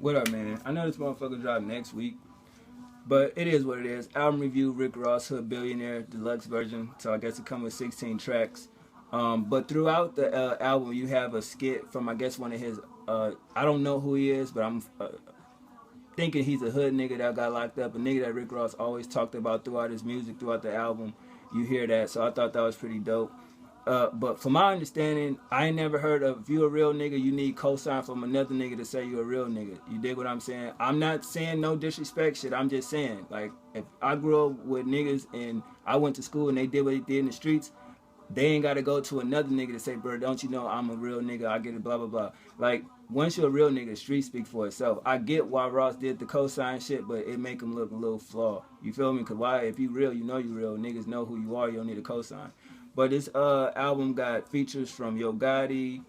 What up, man? I know this motherfucker drop next week, but it is what it is. Album review: Rick Ross, Hood Billionaire, Deluxe version. So I guess it comes with 16 tracks. But throughout the album, you have a skit from I guess one of his. I don't know who he is, but I'm thinking he's a hood nigga that got locked up. A nigga that Rick Ross always talked about throughout his music, throughout the album. You hear that, so I thought that was pretty dope. But from my understanding, I ain't never heard of if you a real nigga, you need cosign from another nigga to say you a real nigga. You dig what I'm saying? I'm not saying no disrespect shit. I'm just saying, like, if I grew up with niggas and I went to school and they did what they did in the streets, they ain't got to go to another nigga to say, bro, don't you know I'm a real nigga? I get it, blah, blah, blah. Like, once you're a real nigga, street speak for itself. I get why Ross did the cosign shit, but it make him look a little flawed. You feel me? Because why? If you real, you know you real. Niggas know who you are. You don't need a cosign. But this album got features from Yo Gotti,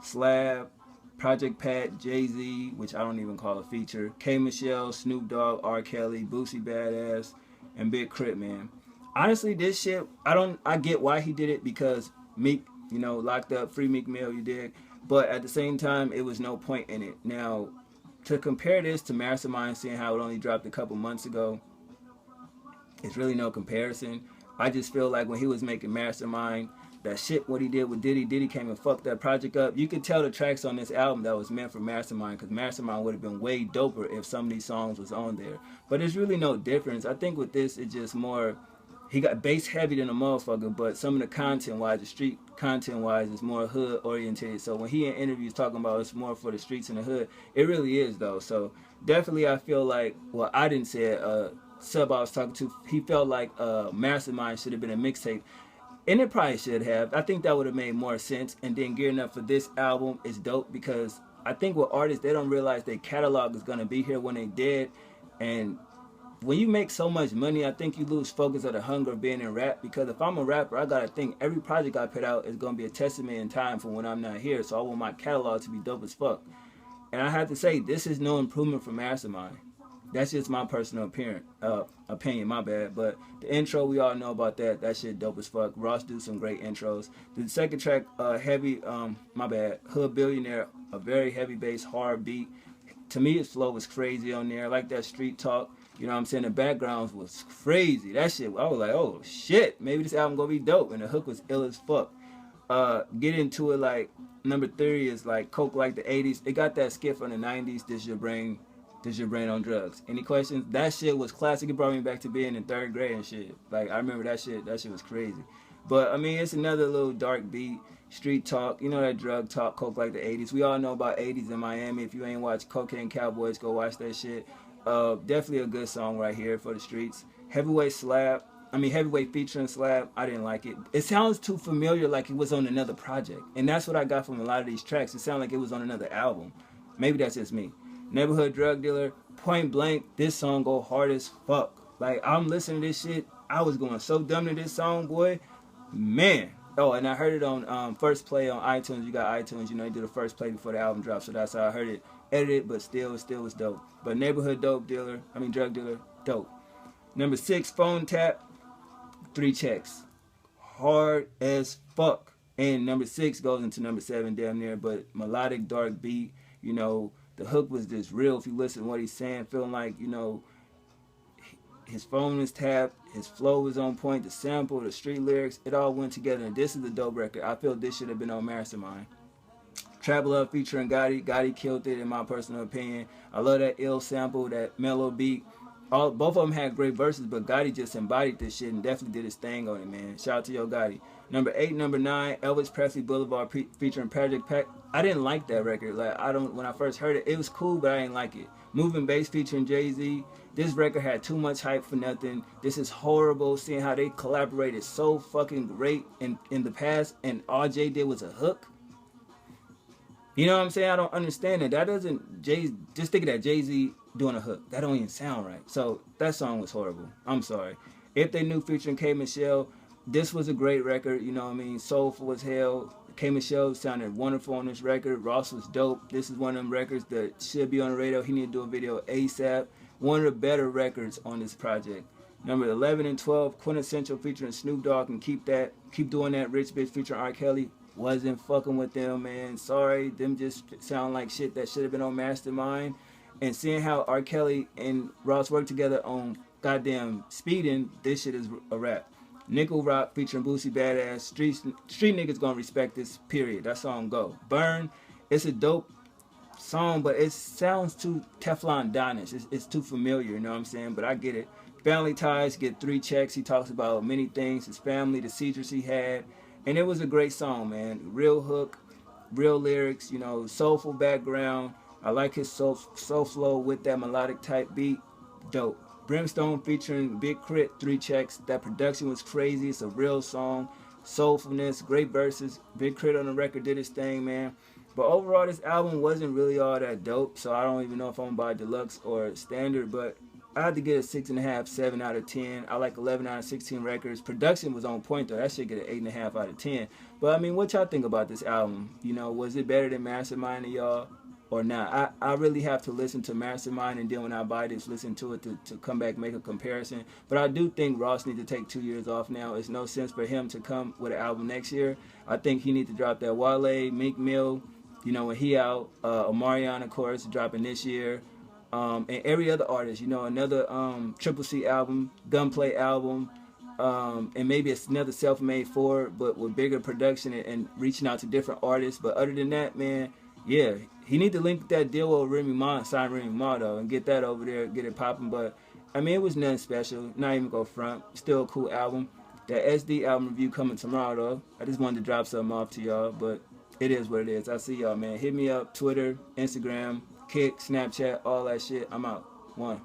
Slab, Project Pat, Jay-Z, which I don't even call a feature, K. Michelle, Snoop Dogg, R. Kelly, Boosie Badass, and Big Crit, man. Honestly, this shit, I get why he did it because Meek, locked up, free Meek Mill, you dig? But at the same time, it was no point in it. Now, to compare this to Mastermind, seeing how it only dropped a couple months ago, it's really no comparison. I just feel like when he was making Mastermind, that shit, what he did with Diddy came and fucked that project up. You could tell the tracks on this album that was meant for Mastermind, because Mastermind would have been way doper if some of these songs was on there. But there's really no difference. I think with this, it's just more, he got bass heavy than a motherfucker, but some of the content-wise, the street content-wise, is more hood-oriented. So when he in interviews talking about it's more for the streets and the hood, it really is, though. So definitely I feel like, well, I didn't say it, sub I was talking to, he felt like Mastermind should have been a mixtape. And it probably should have. I think that would have made more sense. And then gearing up for this album is dope because I think with artists, they don't realize their catalog is going to be here when they dead. And when you make so much money, I think you lose focus of the hunger of being in rap. Because if I'm a rapper, I got to think every project I put out is going to be a testament in time for when I'm not here. So I want my catalog to be dope as fuck. And I have to say, this is no improvement from Mastermind. That's just my personal opinion, my bad. But the intro, we all know about that. That shit dope as fuck. Ross do some great intros. The second track, heavy, my bad, Hood Billionaire, a very heavy bass, hard beat. To me, his flow was crazy on there. I like that street talk. You know what I'm saying? The backgrounds was crazy. That shit, I was like, oh shit, maybe this album gonna be dope. And the hook was ill as fuck. Get into it like, number 3 is like Coke like the 80s. It got that skit from the 90s, This Your Brain on Drugs. Any questions? That shit was classic. It brought me back to being in 3rd grade and shit. Like, I remember that shit. That shit was crazy. But, I mean, it's another little dark beat. Street talk. You know that drug talk, Coke like the 80s. We all know about 80s in Miami. If you ain't watched Cocaine Cowboys, go watch that shit. Definitely a good song right here for the streets. Heavyweight featuring Slab. I didn't like it. It sounds too familiar like it was on another project. And that's what I got from a lot of these tracks. It sounded like it was on another album. Maybe that's just me. Neighborhood Drug Dealer, Point Blank, this song go hard as fuck. Like, I'm listening to this shit, I was going so dumb to this song, boy. Man. Oh, and I heard it on First Play on iTunes. You got iTunes, you do the first play before the album drops, so that's how I heard it. Edited, but still was dope. But Neighborhood Drug Dealer, dope. Number 6, Phone Tap, 3 checks. Hard as fuck. And number 6 goes into number 7 damn near, but melodic, dark beat, the hook was just real. If you listen to what he's saying, feeling like, his phone is tapped, his flow was on point, the sample, the street lyrics, it all went together. And this is a dope record. I feel this should have been on Mastermind. Travel Up featuring Gotti. Gotti killed it in my personal opinion. I love that ill sample, that mellow beat. Both of them had great verses, but Gotti just embodied this shit and definitely did his thing on it, man. Shout out to Yo Gotti. Number 8, number 9, Elvis Presley Boulevard featuring Project Pack. I didn't like that record. When I first heard it, it was cool, but I didn't like it. Moving Bass featuring Jay-Z. This record had too much hype for nothing. This is horrible, seeing how they collaborated so fucking great in the past, and all Jay did was a hook. You know what I'm saying? I don't understand it. That doesn't, just think of that, Jay-Z doing a hook. That don't even sound right. So that song was horrible. I'm sorry. If They Knew featuring K. Michelle, this was a great record, soulful as hell. K. Michelle sounded wonderful on this record. Ross was dope. This is one of them records that should be on the radio. He need to do a video ASAP. One of the better records on this project. Number 11 and 12, Quintessential featuring Snoop Dogg, and keep doing that. Rich Bitch featuring R. Kelly. Wasn't fucking with them, man. Sorry, them just sound like shit that should have been on Mastermind. And seeing how R. Kelly and Ross worked together on goddamn Speeding, this shit is a rap. Nickel Rock featuring Boosie Badass. Street niggas gonna respect this, period. That song go. Burn, it's a dope song, but it sounds too Teflon Donish. It's too familiar, you know what I'm saying? But I get it. Family Ties, get 3 checks. He talks about many things, his family, the seizures he had. And it was a great song, man. Real hook, real lyrics, you know, soulful background. I like his soul flow with that melodic type beat. Dope. Brimstone featuring Big Crit, 3 checks. That production was crazy. It's a real song. Soulfulness, great verses. Big Crit on the record did his thing, man. But overall, this album wasn't really all that dope, so I don't even know if I'm gonna buy Deluxe or Standard, but I had to get a 6.5, 7 out of 10. I like 11 out of 16 records. Production was on point, though. That should get an 8.5 out of 10. But, I mean, what y'all think about this album? You know, was it better than Mastermind to y'all or not? I really have to listen to Mastermind, and then when I buy this, listen to it to come back make a comparison. But I do think Ross needs to take 2 years off now. It's no sense for him to come with an album next year. I think he needs to drop that Wale, Meek Mill, you know, when he out. Omarion, of course, dropping this year. And every other artist, you know, another Triple C album, Gunplay album, and maybe it's another Self-Made 4, but with bigger production and reaching out to different artists. But other than that, man, yeah, he need to link that deal with Remy Ma, sign Remy Ma, though, and get that over there, get it popping. But, I mean, it was nothing special, not even go front. Still a cool album. That SD album review coming tomorrow, though. I just wanted to drop something off to y'all, but it is what it is. I see y'all, man. Hit me up, Twitter, Instagram, Kick, Snapchat, all that shit. I'm out. 1.